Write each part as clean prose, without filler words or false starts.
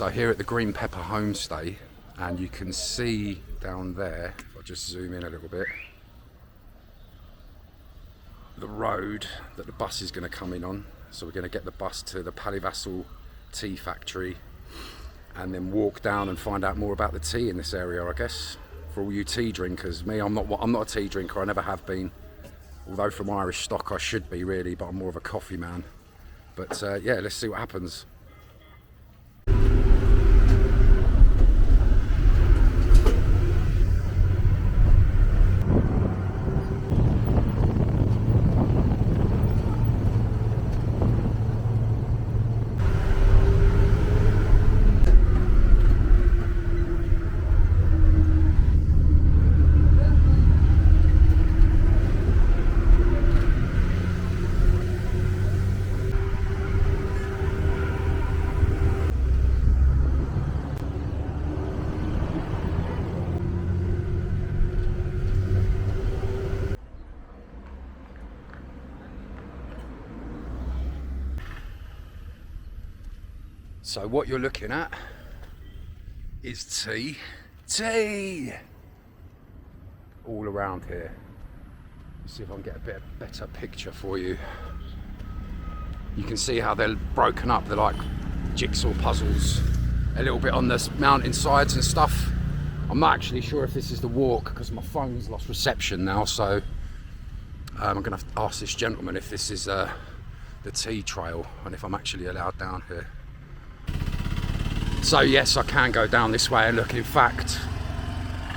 So here at the Green Pepper Homestay, and you can see down there, if I just zoom in a little bit, the road that the bus is going to come in on. So we're going to get the bus to the Pallivassal tea factory and then walk down and find out more about the tea in this area, I guess, for all you tea drinkers. Me, I'm not a tea drinker, I never have been, although from Irish stock I should be really, but I'm more of a coffee man. But yeah, let's see what happens. So what you're looking at is tea all around here. Let's see if I can get a better picture for you. You can see how they're broken up. They're like jigsaw puzzles, a little bit on the mountain sides and stuff. I'm not actually sure if this is the walk because my phone's lost reception now, so I'm gonna have to ask this gentleman if this is the tea trail and if I'm actually allowed down here. So yes, I can go down this way and look. In fact,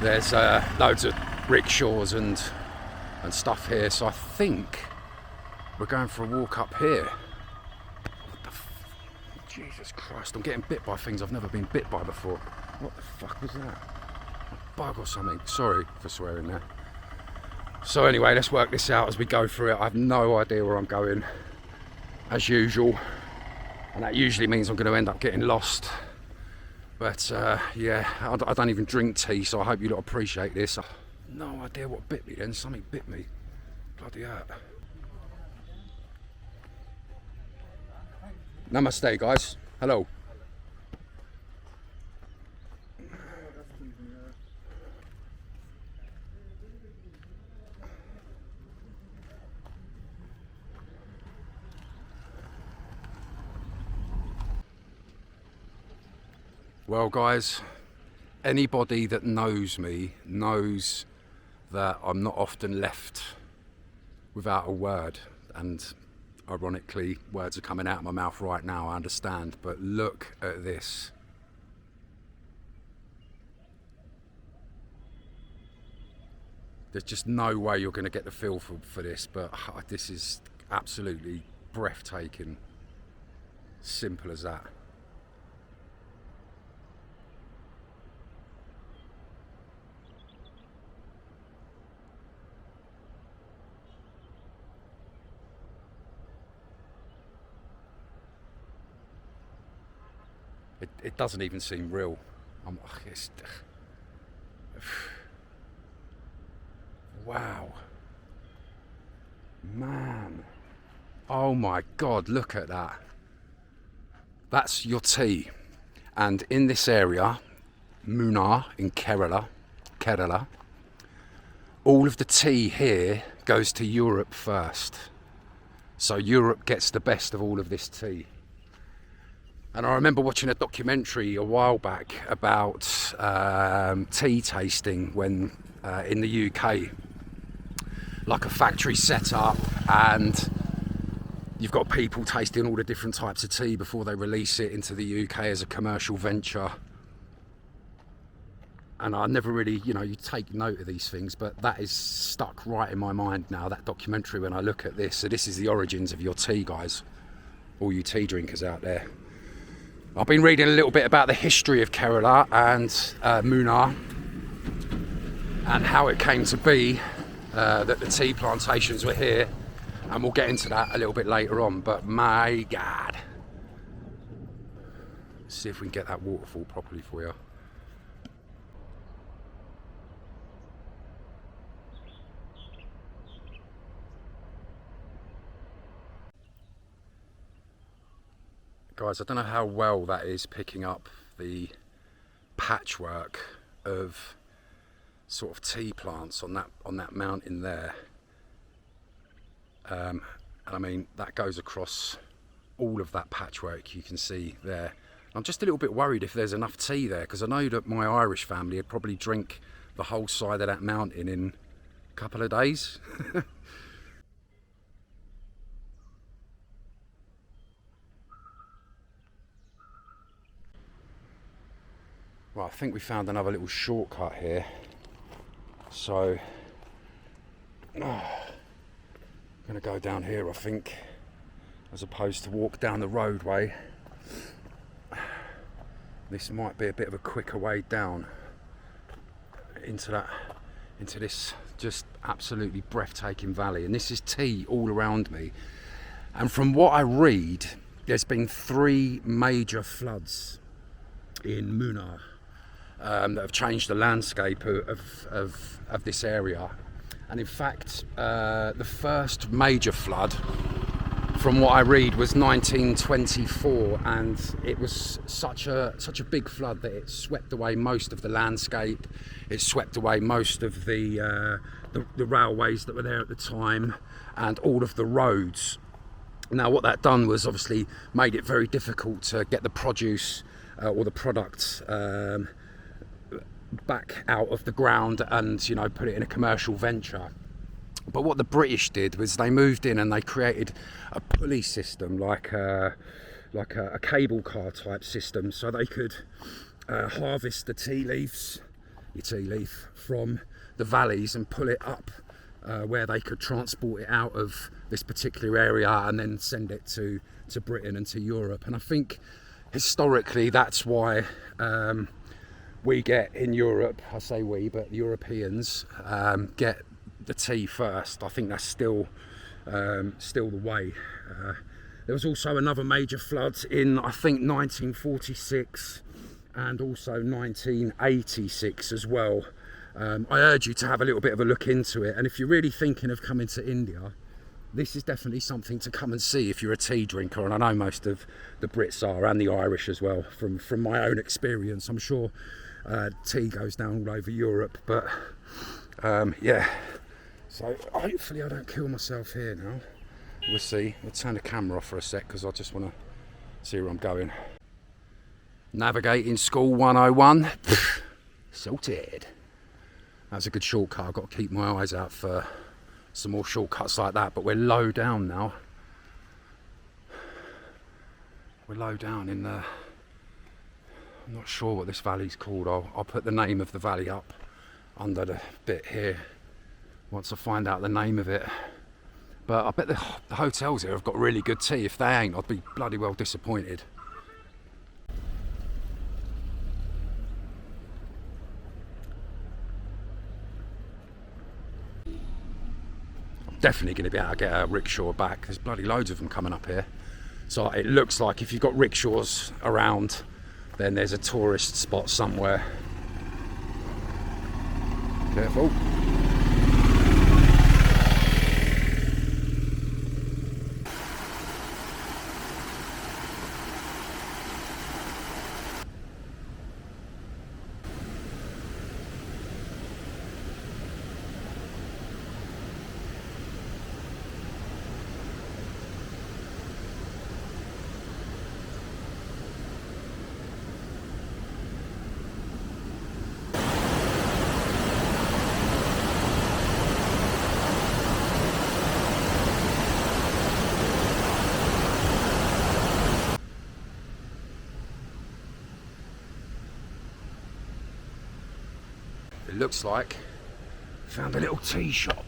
there's loads of rickshaws and stuff here. So I think we're going for a walk up here. What the Jesus Christ, I'm getting bit by things I've never been bit by before. What the fuck was that? A bug or something? Sorry for swearing there. So anyway, let's work this out as we go through it. I have no idea where I'm going, as usual. And that usually means I'm going to end up getting lost. But yeah, I don't even drink tea, so I hope you lot appreciate this. I have no idea what bit me then. Something bit me. Bloody hell. Namaste, guys. Hello. Well guys, anybody that knows me knows that I'm not often left without a word, and ironically words are coming out of my mouth right now, I understand, but look at this. There's just no way you're going to get the feel for this, but this is absolutely breathtaking. Simple as that. It doesn't even seem real. Wow. Man. Oh my God, look at that. That's your tea. And in this area, Munnar in Kerala, all of the tea here goes to Europe first. So Europe gets the best of all of this tea. And I remember watching a documentary a while back about tea tasting when in the UK, like a factory set up, and you've got people tasting all the different types of tea before they release it into the UK as a commercial venture. And I never really, you take note of these things, but that is stuck right in my mind now, that documentary, when I look at this. So this is the origins of your tea, guys, all you tea drinkers out there. I've been reading a little bit about the history of Kerala and Munnar and how it came to be that the tea plantations were here, and we'll get into that a little bit later on. But my God, let's see if we can get that waterfall properly for you. Guys, I don't know how well that is picking up the patchwork of sort of tea plants on that mountain there. And I mean, that goes across all of that patchwork you can see there. I'm just a little bit worried if there's enough tea there, because I know that my Irish family would probably drink the whole side of that mountain in a couple of days. Right, I think we found another little shortcut here. So, I'm going to go down here, I think, as opposed to walk down the roadway. This might be a bit of a quicker way down into this just absolutely breathtaking valley. And this is tea all around me. And from what I read, there's been 3 major floods in Munnar that have changed the landscape of this area. And in fact, the first major flood, from what I read, was 1924, and it was such a big flood that it swept away most of the landscape. It swept away most of the railways that were there at the time, and all of the roads. Now, what that done was obviously made it very difficult to get the produce or the product back out of the ground and, you know, put it in a commercial venture. But what the British did was they moved in and they created a pulley system, like a cable car type system, so they could harvest the tea leaf from the valleys and pull it up where they could transport it out of this particular area and then send it to Britain and to Europe. And I think historically that's why we get in Europe, I say we, but the Europeans get the tea first. I think that's still the way. There was also another major flood in, I think, 1946 and also 1986 as well. I urge you to have a little bit of a look into it, and if you're really thinking of coming to India, this is definitely something to come and see if you're a tea drinker, and I know most of the Brits are, and the Irish as well, from my own experience. I'm sure tea goes down all over Europe, but yeah. So hopefully I don't kill myself here now. We'll see. We'll turn the camera off for a sec because I just want to see where I'm going. Navigating School 101. Sorted. That's a good shortcut. I've got to keep my eyes out for some more shortcuts like that, but we're low down now. We're low down in the... I'm not sure what this valley's called. I'll put the name of the valley up under the bit here once I find out the name of it. But I bet the hotels here have got really good tea. If they ain't, I'd be bloody well disappointed. I'm definitely going to be able to get a rickshaw back. There's bloody loads of them coming up here. So it looks like if you've got rickshaws around, then there's a tourist spot somewhere. Careful. It looks like we found a little tea shop,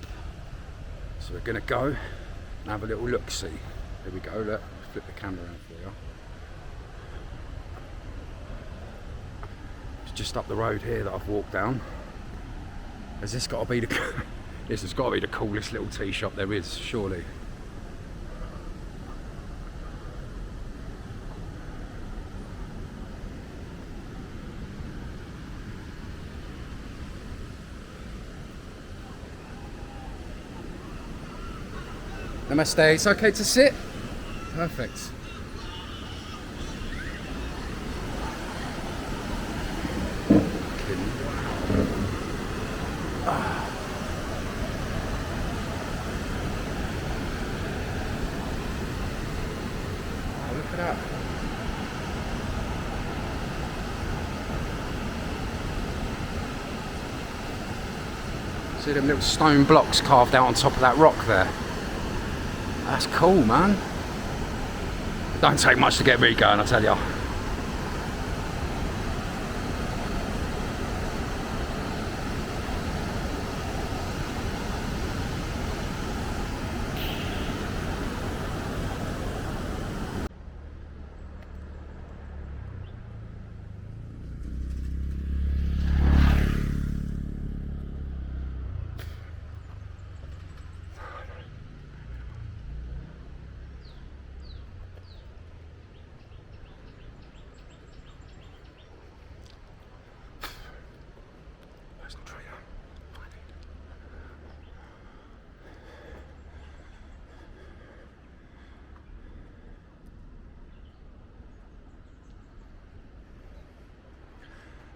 so we're going to go and have a little look-see. Here we go, look, flip the camera around for you. It's just up the road here that I've walked down. Has this got to be the this has got to be the coolest little tea shop there is, surely. Namaste, it's okay to sit? Perfect. at that. See them little stone blocks carved out on top of that rock there? That's cool, man. It don't take much to get me going, I tell you.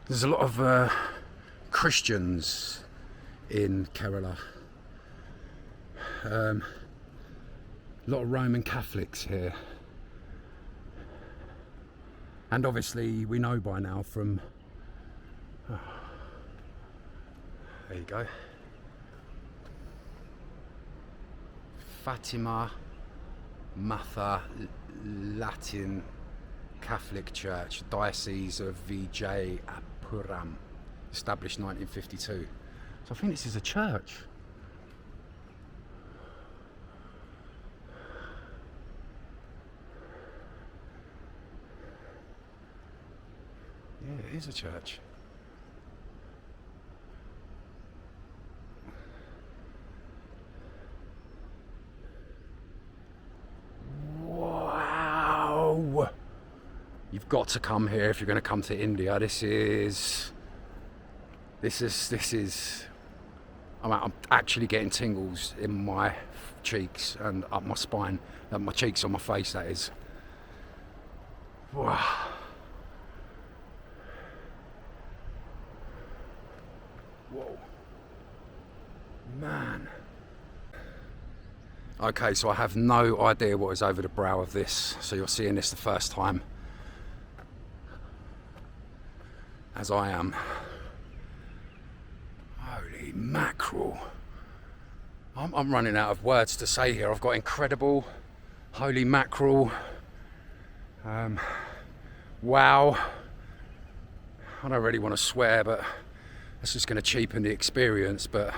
There's a lot of Christians in Kerala. A lot of Roman Catholics here. And obviously we know by now from... there you go. Fatima Matha Latin Catholic Church, Diocese of Vijayapuram, established 1952. So I think this is a church. Yeah, it is a church. Wow! You've got to come here if you're going to come to India. This is. I'm actually getting tingles in my cheeks and up my spine, and my cheeks on my face. That is. Wow. Whoa. Man. Okay, so I have no idea what is over the brow of this. So you're seeing this the first time, as I am. Holy mackerel. I'm running out of words to say here. I've got incredible, holy mackerel, wow. I don't really want to swear, but that's just going to cheapen the experience, but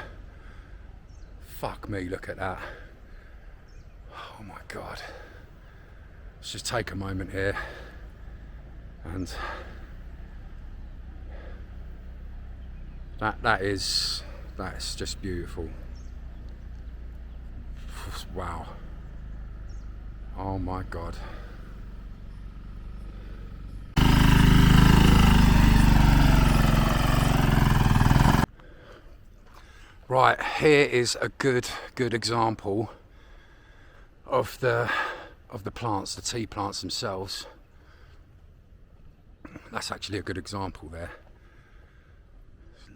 fuck me, look at that. Oh my God. Let's just take a moment here and that's just beautiful. Wow. Oh my God. Right, here is a good example of the plants, the tea plants themselves. That's actually a good example there.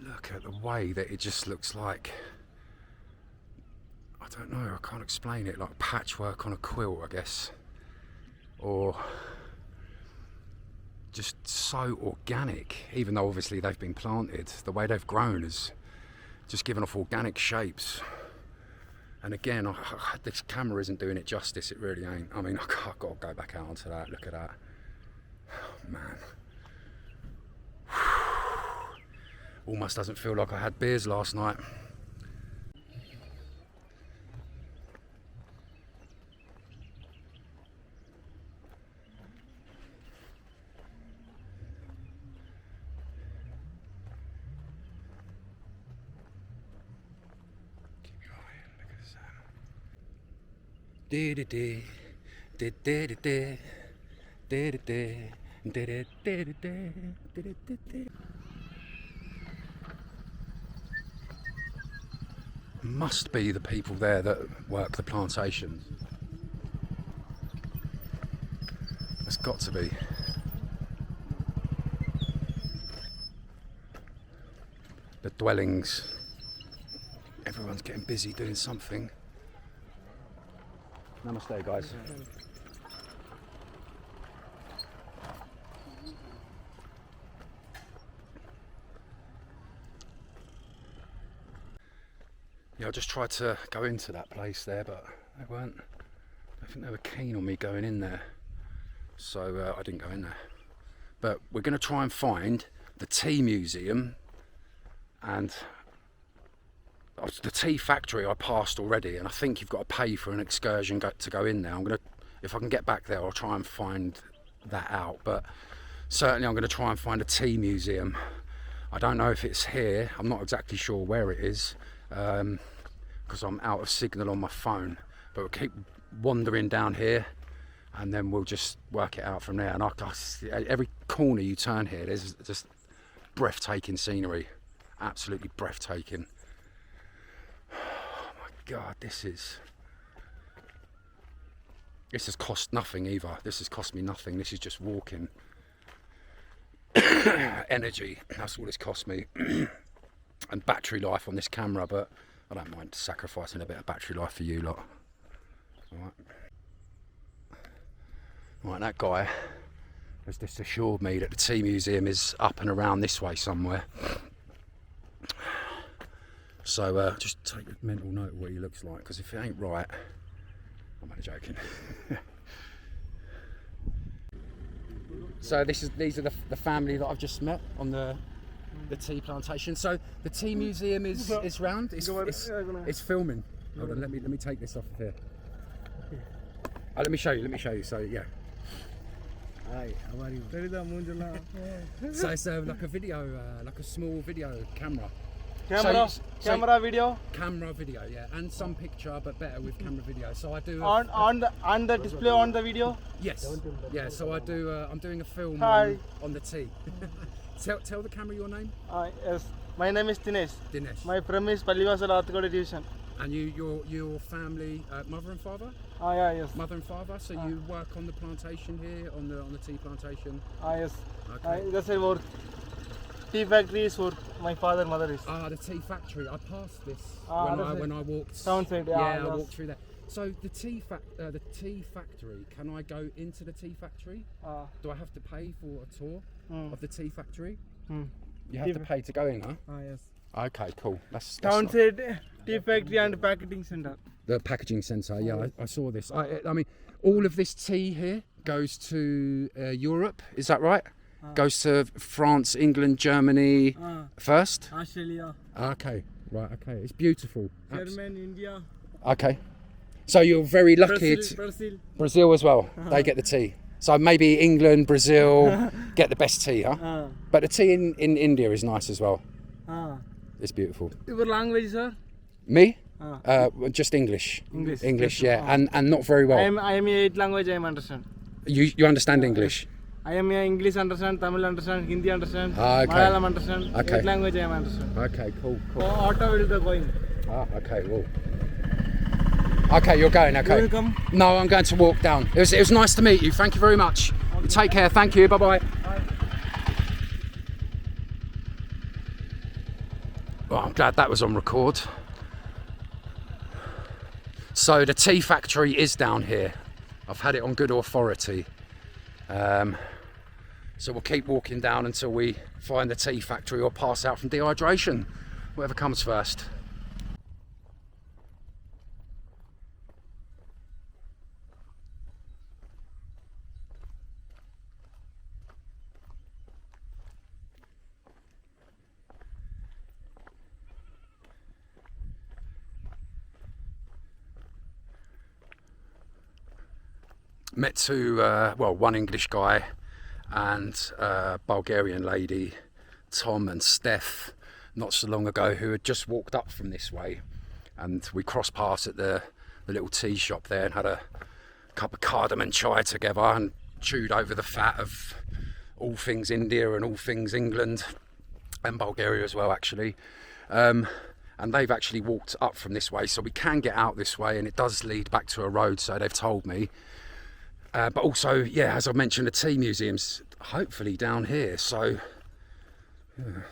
Look at the way that it just looks like, I don't know, I can't explain it, like patchwork on a quilt, I guess. Or just so organic, even though obviously they've been planted. The way they've grown is just giving off organic shapes. And again, this camera isn't doing it justice, it really ain't. I mean, I've got to go back out onto that, look at that. Oh, man. Almost doesn't feel like I had beers last night. Must be the people there that work the plantations. It's got to be. The dwellings. Everyone's getting busy doing something. Namaste, guys. Yeah, I just tried to go into that place there, but they weren't. I think they were keen on me going in there, so I didn't go in there. But we're going to try and find the tea museum and the tea factory I passed already, and I think you've got to pay for an excursion to go in there. If I can get back there, I'll try and find that out. But certainly I'm going to try and find a tea museum. I don't know if it's here. I'm not exactly sure where it is because I'm out of signal on my phone. But we'll keep wandering down here, and then we'll just work it out from there. And every corner you turn here, there's just breathtaking scenery, absolutely breathtaking. Oh my God, this has cost nothing either. This has cost me nothing. This is just walking. Energy, that's all it's cost me. And battery life on this camera, but I don't mind sacrificing a bit of battery life for you lot. Right, that guy has just assured me that the tea museum is up and around this way somewhere. So just take a mental note of what he looks like, because if it ain't right, I'm only joking. So these are the family that I've just met on the tea plantation. So the tea museum is round. It's filming. Hold on, let me take this off of here. Let me show you. So yeah. Hi, how are you? So it's like a video, like a small video camera. Camera video. Camera video, yeah, and some picture, but better with camera video. So I do on the display on the video. Yes, yeah. So I do. I'm doing a film on the tea. Tell the camera your name. Yes, my name is Dinesh. Dinesh. My firm is Pallivasal Athikode Division. And your family, mother and father? Yeah, yes. Mother and father. So you work on the plantation here, on the tea plantation. Yes. Okay. That's a work. Tea factory is where my father and mother is. The tea factory. I passed this when I walked. Downside, I walked through there. So the tea factory. Can I go into the tea factory? Do I have to pay for a tour of the tea factory? You have to pay to go in, huh? Yes. Okay, cool. That's Downside tea factory and packaging center. The packaging centre, yeah, I saw this. I mean, all of this tea here goes to Europe, is that right? Goes to France, England, Germany first? Australia. Okay, right, okay. It's beautiful. Germany, India. Okay. So you're very lucky. Brazil as well. They get the tea. So maybe England, Brazil get the best tea, huh? But the tea in India is nice as well. It's beautiful. Your language, sir? Me? Just English. English, yeah, and not very well. I am 8 language I am understand. You understand English? I am English understand, Tamil understand, Hindi understand, okay. Malayalam understand, okay. 8 language I am understand. Okay, cool. Auto will be going. Okay, well. Okay, you're going, okay. You will come? No, I'm going to walk down. It was nice to meet you. Thank you very much. Okay. You take care. Thank you. Bye-bye. Bye. Well, I'm glad that was on record. So the tea factory is down here. I've had it on good authority. So we'll keep walking down until we find the tea factory or pass out from dehydration. Whatever comes first. Met one English guy and a Bulgarian lady, Tom and Steph, not so long ago, who had just walked up from this way, and we crossed paths at the little tea shop there and had a cup of cardamom chai together and chewed over the fat of all things India and all things England and Bulgaria as well, actually. And they've actually walked up from this way, so we can get out this way, and it does lead back to a road, so they've told me. But also, yeah, as I mentioned, the tea museum's hopefully down here, so yeah.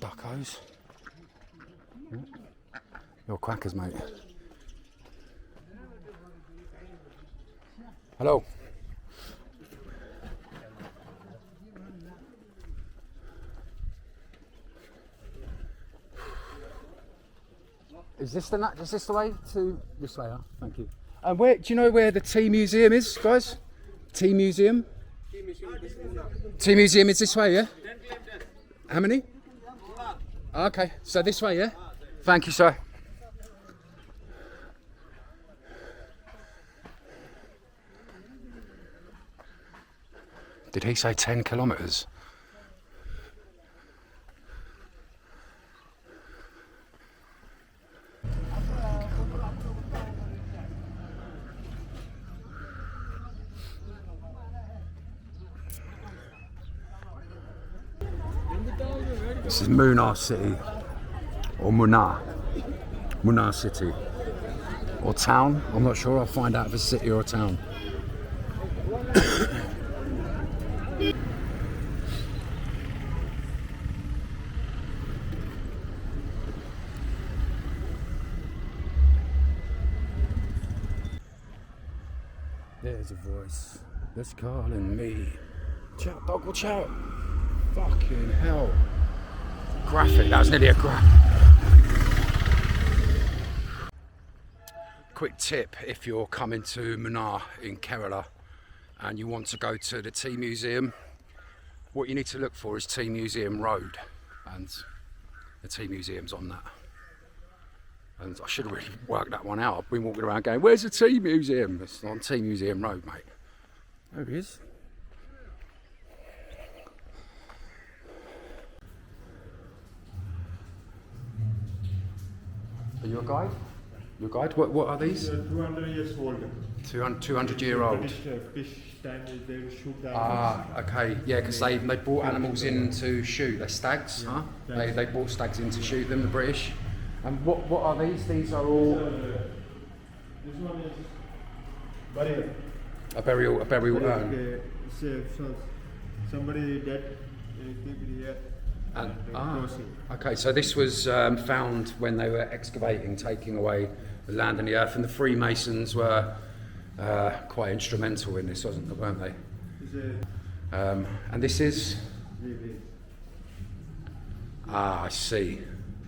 duckos. You're quackers, mate. Hello. Is this the way to this way? Huh? Thank you. And where do you know where the Tea Museum is, guys? Tea Museum. Tea Museum is this way, yeah? How many? Okay, so this way, yeah? Thank you, sir. Did he say 10 kilometres? This is Munnar City, or Munnar City, or town. I'm not sure. I'll find out if it's a city or a town. There's a voice that's calling me. Shout, dog, watch out. Fucking hell. Graphic, that was nearly a graph. Quick tip if you're coming to Munnar in Kerala and you want to go to the Tea Museum, what you need to look for is Tea Museum Road, and the Tea Museum's on that. And I should have really worked that one out. I've been walking around going, where's the Tea Museum? It's on Tea Museum Road, mate. There it is. Are you a guide? Your guide? What are these? 200 years old. 200-year-old. Fish time they will shoot the okay, yeah, because they brought animals in to shoot. They're stags, yeah. Huh? They brought stags in to shoot them, the British. And what are these? These are all. This one is burial. A burial urn. Somebody dead. They keep it here. Okay, so this was found when they were excavating, taking away the land and the earth, and the Freemasons were quite instrumental in this, weren't they? And this is. I see.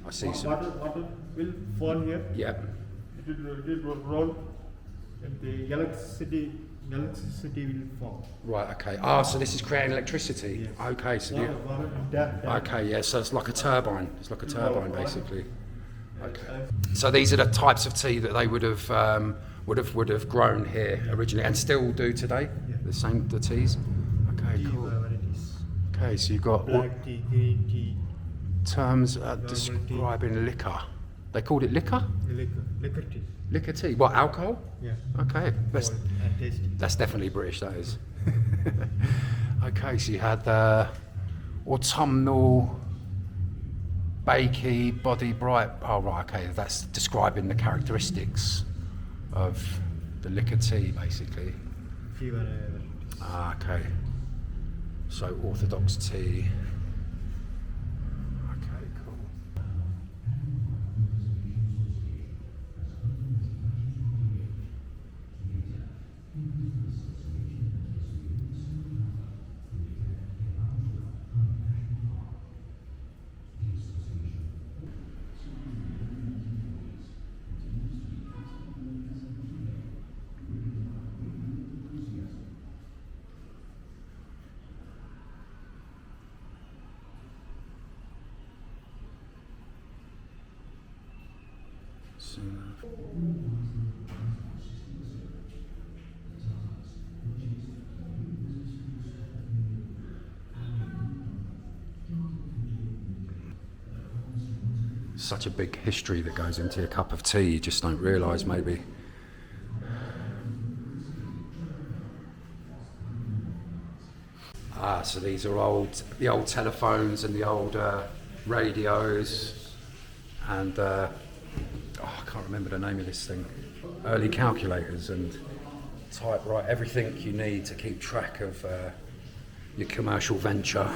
Water will fall here. Yeah. It will roll, and the electricity will fall. Right. Okay. So this is creating electricity. Yes. Okay. So okay. Yeah. So it's like a turbine. It's like a turbine, basically. Okay. So these are the types of tea that they would have grown here originally, and still do today. Yeah. The teas. Okay. Cool. Okay. So you've got black tea, green tea. Terms describing liquor. They called it liquor? Liquor tea. Liquor tea. What, alcohol? Yeah. Okay. That's definitely British, that is. Okay, so you had autumnal, bakey, body bright. Oh, right, okay. That's describing the characteristics of the liquor tea, basically. Okay. So orthodox tea. Such a big history that goes into a cup of tea, you just don't realise, maybe. So these are the old telephones and the old radios, and I can't remember the name of this thing. Early calculators and typewriter, everything you need to keep track of your commercial venture.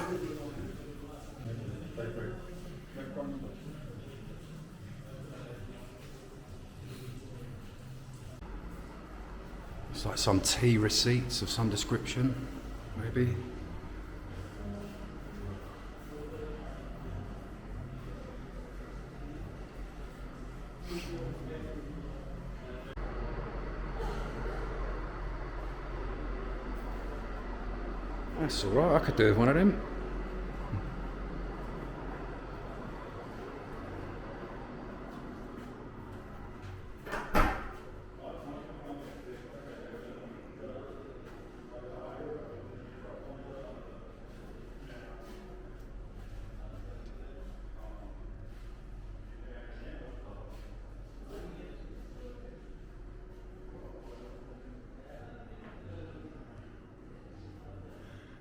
Looks like some tea receipts of some description, maybe. That's alright, I could do with one of them.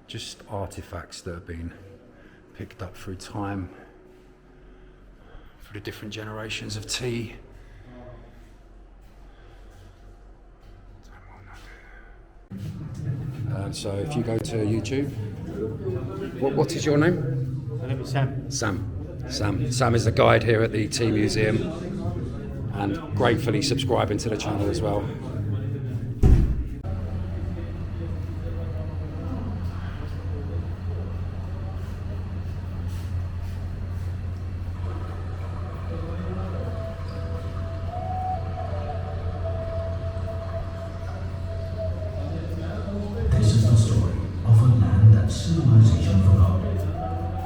Just artifacts that have been picked up through time for the different generations of tea. So if you go to YouTube, what is your name? My name is Sam. Sam is the guide here at the Tea Museum, and gratefully subscribing to the channel as well. This is the story of a land that civilization forgot.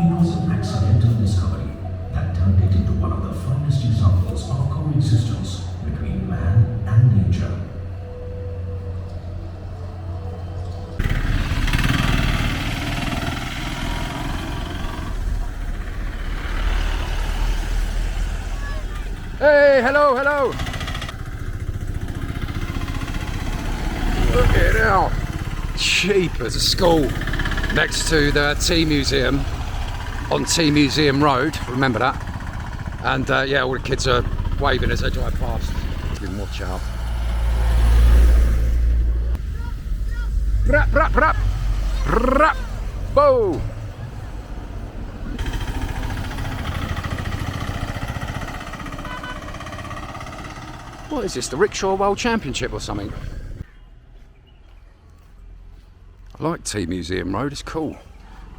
It was an accidental discovery that turned it into one of the finest examples of coexistence between man and nature. Hey, hello. Look at it now. Cheap as a school next to the Tea Museum on Tea Museum Road. Remember that? And yeah, all the kids are waving as they drive past. Give them watch out. Rap, rap, rap, rap, bow. What is this, the Rickshaw World Championship or something? I like Tea Museum Road, it's cool.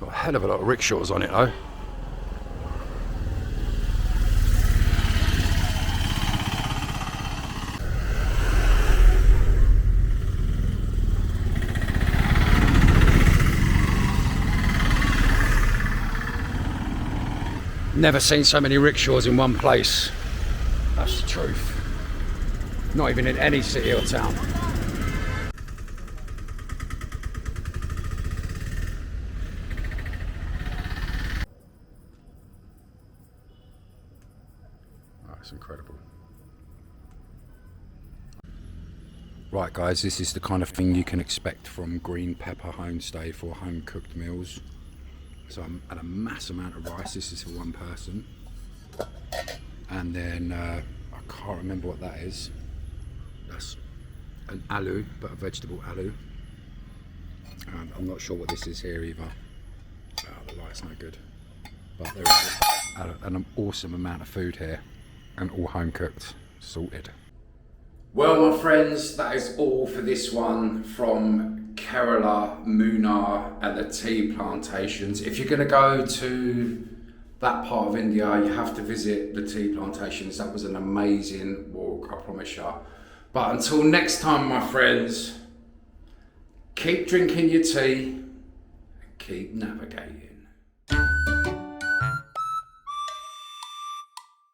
Got a hell of a lot of rickshaws on it though. Never seen so many rickshaws in one place. That's the truth. Not even in any city or town. Oh, that's incredible. Right guys, this is the kind of thing you can expect from Green Pepper Homestay for home cooked meals. So I'm at a mass amount of rice. This is for one person. And then I can't remember what that is. That's an aloo, but a vegetable aloo. And I'm not sure what this is here either. Oh, the light's no good. But there is an awesome amount of food here, and all home cooked, sorted. Well, my friends, that is all for this one from Kerala, Munnar and the tea plantations. If you're going to go to that part of India, you have to visit the tea plantations. That was an amazing walk, I promise you. But until next time, my friends, keep drinking your tea and keep navigating.